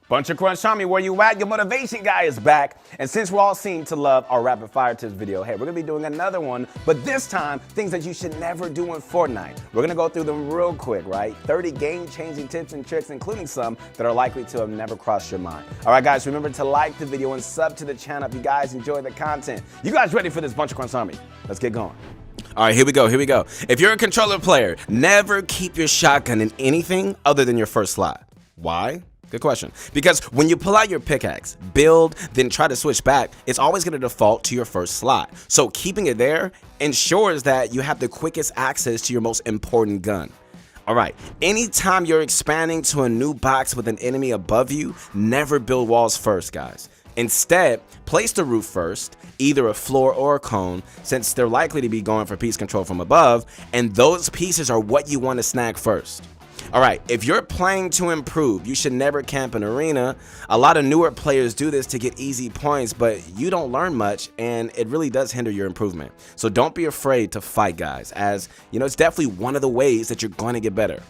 Bunch of Crunch Tommy, where you at? Your motivation guy is back. And since we're all seem to love our rapid fire tips video, hey, we're gonna be doing another one, but this time, things that you should never do in Fortnite. We're gonna go through them real quick, right? 30 game-changing tips and tricks, including some that are likely to have never crossed your mind. All right, guys, remember to like the video and sub to the channel if you guys enjoy the content. You guys ready for this Bunch of Crunch Tommy? Let's get going. All right, here we go. If you're a controller player, never keep your shotgun in anything other than your first slot. Why? Good question. Because when you pull out your pickaxe, build, then try to switch back, it's always going to default to your first slot. So keeping it there ensures that you have the quickest access to your most important gun. All right, anytime you're expanding to a new box with an enemy above you, never build walls first, guys. Instead, place the roof first, either a floor or a cone, since they're likely to be going for piece control from above, and those pieces are what you want to snag first. All right, if you're playing to improve, you should never camp an arena. A lot of newer players do this to get easy points, but you don't learn much, and it really does hinder your improvement. So don't be afraid to fight, guys, as you know, it's definitely one of the ways that you're going to get better.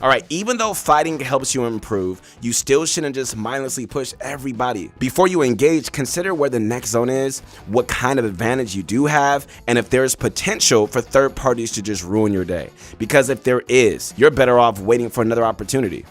All right, even though fighting helps you improve, you still shouldn't just mindlessly push everybody. Before you engage, consider where the next zone is, what kind of advantage you do have, and if there's potential for third parties to just ruin your day. Because if there is, you're better off waiting for another opportunity.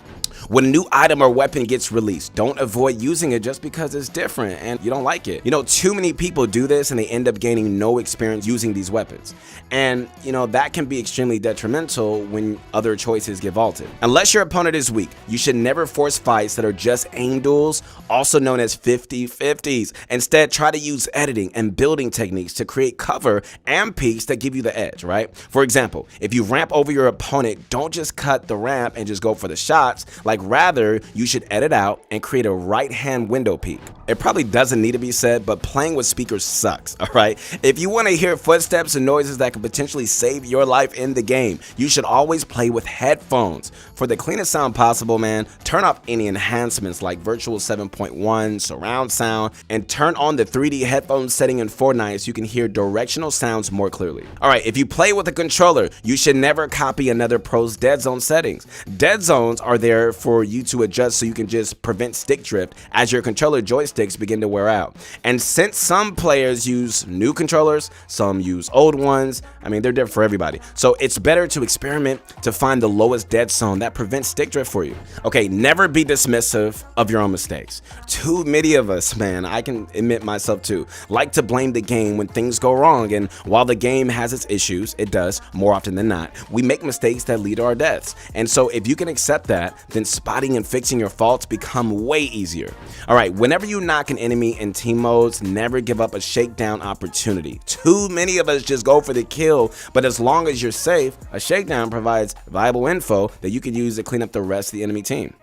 When a new item or weapon gets released, don't avoid using it just because it's different and you don't like it. You know, too many people do this and they end up gaining no experience using these weapons. And, you know, that can be extremely detrimental when other choices get vaulted. Unless your opponent is weak, you should never force fights that are just aim duels, also known as 50-50s. Instead, try to use editing and building techniques to create cover and peaks that give you the edge, right? For example, if you ramp over your opponent, don't just cut the ramp and just go for the shots. Rather, you should edit out and create a right-hand window peek. It probably doesn't need to be said, but playing with speakers sucks, all right? If you want to hear footsteps and noises that could potentially save your life in the game, you should always play with headphones. For the cleanest sound possible, man, turn off any enhancements like Virtual 7.1, surround sound, and turn on the 3D headphone setting in Fortnite so you can hear directional sounds more clearly. All right, if you play with a controller, you should never copy another pro's dead zone settings. Dead zones are there for you to adjust so you can just prevent stick drift as your controller joysticks begin to wear out. And since some players use new controllers, some use old ones, I mean, they're different for everybody. So it's better to experiment to find the lowest dead zone that prevents stick drift for you. Okay, never be dismissive of your own mistakes. Too many of us, man, I can admit myself too, like to blame the game when things go wrong. And while the game has its issues, it does more often than not, we make mistakes that lead to our deaths. And so if you can accept that, then spotting and fixing your faults become way easier. All right, whenever you knock an enemy in team modes, never give up a shakedown opportunity. Too many of us just go for the kill, but as long as you're safe, a shakedown provides valuable info that you can use to clean up the rest of the enemy team.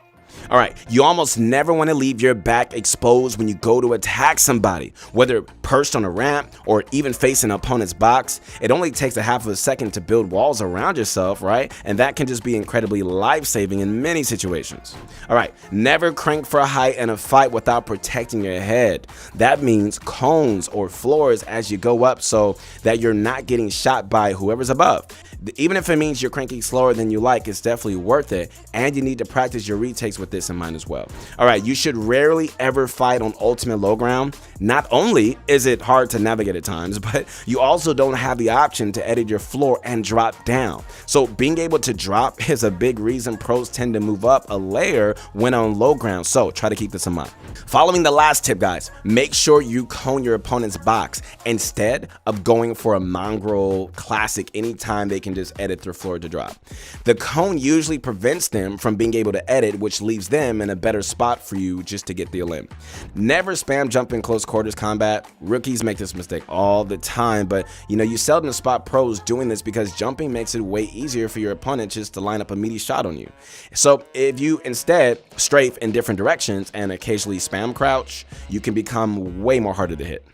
All right, you almost never want to leave your back exposed when you go to attack somebody, whether perched on a ramp or even facing an opponent's box. It only takes a half of a second to build walls around yourself, right? And that can just be incredibly life-saving in many situations. All right, never crank for a height in a fight without protecting your head. That means cones or floors as you go up so that you're not getting shot by whoever's above. Even if it means you're cranking slower than you like, it's definitely worth it, and you need to practice your retakes with this in mind as well. All right, you should rarely ever fight on ultimate low ground. Not only is it hard to navigate at times, but you also don't have the option to edit your floor and drop down. So being able to drop is a big reason pros tend to move up a layer when on low ground, so try to keep this in mind. Following the last tip, guys, make sure you cone your opponent's box instead of going for a mongrel classic anytime they can just edit their floor to drop. The cone usually prevents them from being able to edit, which leaves them in a better spot for you just to get the elim. Never spam jump in close quarters combat. Rookies make this mistake all the time, but you know, you seldom spot pros doing this because jumping makes it way easier for your opponent just to line up a meaty shot on you. So if you instead strafe in different directions and occasionally spam crouch, you can become way more harder to hit.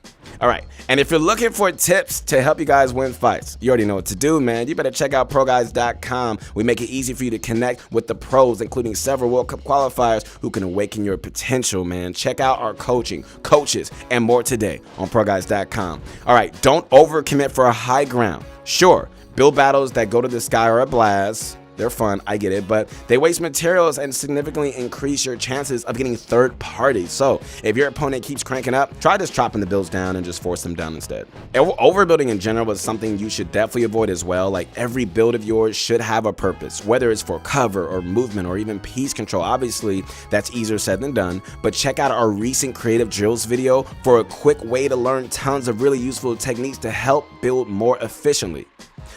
All right, and if you're looking for tips to help you guys win fights, you already know what to do, man. You better check out ProGuides.com. We make it easy for you to connect with the pros, including several World Cup qualifiers who can awaken your potential, man. Check out our coaching, coaches, and more today on ProGuides.com. All right, don't overcommit for a high ground. Sure, build battles that go to the sky are a blast. they're fun, I get it, but they waste materials and significantly increase your chances of getting third party. So if your opponent keeps cranking up, try just chopping the builds down and just force them down instead. Overbuilding in general is something you should definitely avoid as well. Like, every build of yours should have a purpose, whether it's for cover or movement or even piece control. Obviously, that's easier said than done, but check out our recent creative drills video for a quick way to learn tons of really useful techniques to help build more efficiently.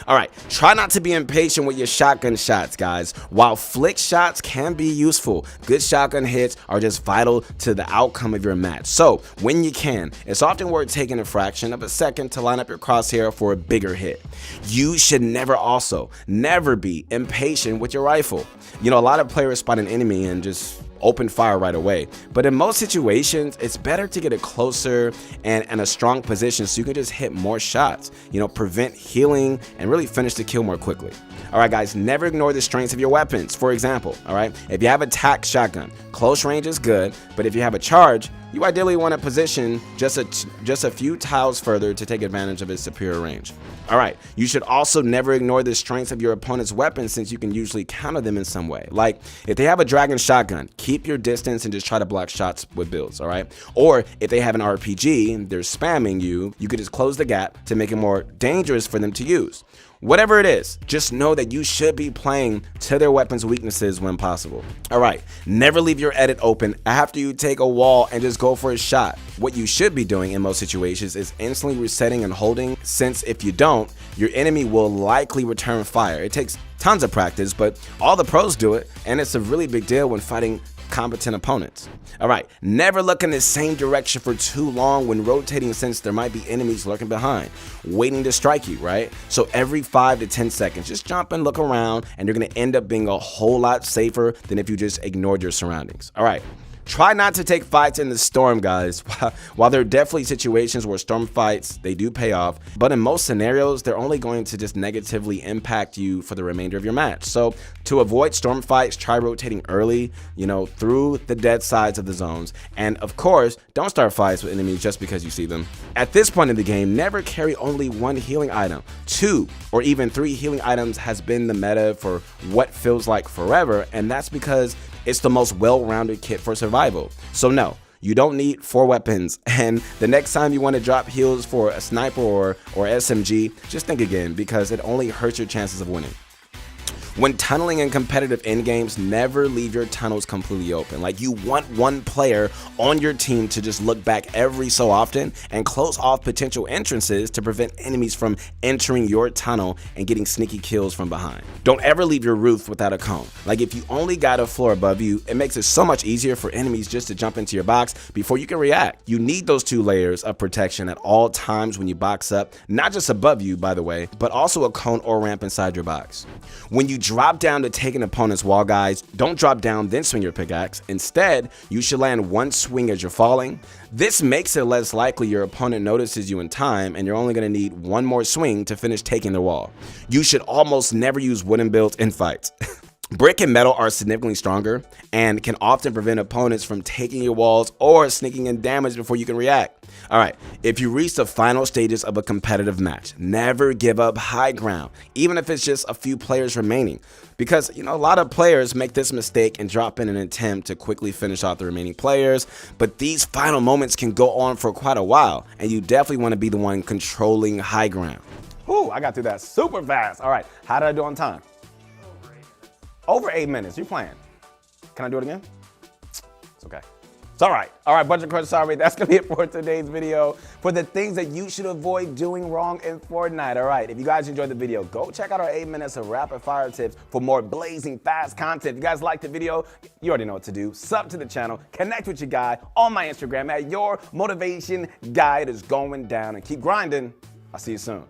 All right, try not to be impatient with your shotgun shots, guys. While flick shots can be useful, good shotgun hits are just vital to the outcome of your match. So when you can, it's often worth taking a fraction of a second to line up your crosshair for a bigger hit. You should never be impatient with your rifle. You know, a lot of players spot an enemy and just open fire right away, but in most situations it's better to get it closer and in a strong position so you can just hit more shots, you know, prevent healing and really finish the kill more quickly. All right, guys, never ignore the strengths of your weapons. For example, all right, if you have a tac shotgun, close range is good, but if you have a charge, you ideally want to position just a few tiles further to take advantage of its superior range. All right, you should also never ignore the strengths of your opponent's weapons, since you can usually counter them in some way. Like, if they have a dragon shotgun, keep your distance and just try to block shots with builds, all right? Or if they have an RPG, they're spamming you, you could just close the gap to make it more dangerous for them to use. Whatever it is, just know that you should be playing to their weapons' weaknesses when possible. All right, never leave your edit open after you take a wall and just go for a shot. What you should be doing in most situations is instantly resetting and holding, since if you don't, your enemy will likely return fire. It takes tons of practice, but all the pros do it, and it's a really big deal when fighting competent opponents. All right, never look in the same direction for too long when rotating, since there might be enemies lurking behind, waiting to strike you, right? So every 5 to 10 seconds, just jump and look around, and you're gonna end up being a whole lot safer than if you just ignored your surroundings. All right. Try not to take fights in the storm, guys. While there are definitely situations where storm fights, they do pay off, but in most scenarios, they're only going to just negatively impact you for the remainder of your match. So to avoid storm fights, try rotating early, you know, through the dead sides of the zones. And of course, don't start fights with enemies just because you see them. At this point in the game, never carry only one healing item. 2 or even 3 healing items has been the meta for what feels like forever, and that's because it's the most well-rounded kit for survival. So no, you don't need 4 weapons, and the next time you want to drop heals for a sniper or SMG, just think again, because it only hurts your chances of winning. When tunneling in competitive endgames, never leave your tunnels completely open. Like, you want one player on your team to just look back every so often and close off potential entrances to prevent enemies from entering your tunnel and getting sneaky kills from behind. Don't ever leave your roof without a cone. Like, if you only got a floor above you, it makes it so much easier for enemies just to jump into your box before you can react. You need those 2 layers of protection at all times when you box up, not just above you, by the way, but also a cone or ramp inside your box. When you drop down to take an opponent's wall, guys, don't drop down then swing your pickaxe. Instead, you should land one swing as you're falling. This makes it less likely your opponent notices you in time, and you're only going to need one more swing to finish taking the wall. You should almost never use wooden builds in fights. Brick and metal are significantly stronger and can often prevent opponents from taking your walls or sneaking in damage before you can react. All right, if you reach the final stages of a competitive match, never give up high ground, even if it's just a few players remaining. Because, you know, a lot of players make this mistake and drop in an attempt to quickly finish off the remaining players, but these final moments can go on for quite a while, and you definitely want to be the one controlling high ground. Whew, I got through that super fast. All right, how did I do on time? Over 8 minutes. You playing? Can I do it again? It's okay. It's all right. All right, Bunch of Crush, sorry. That's going to be it for today's video. For the things that you should avoid doing wrong in Fortnite. All right, if you guys enjoyed the video, go check out our 8 minutes of rapid fire tips for more blazing fast content. If you guys liked the video, you already know what to do. Sub to the channel. Connect with your guy on my Instagram at Your Motivation Guy. It is going down. And keep grinding. I'll see you soon.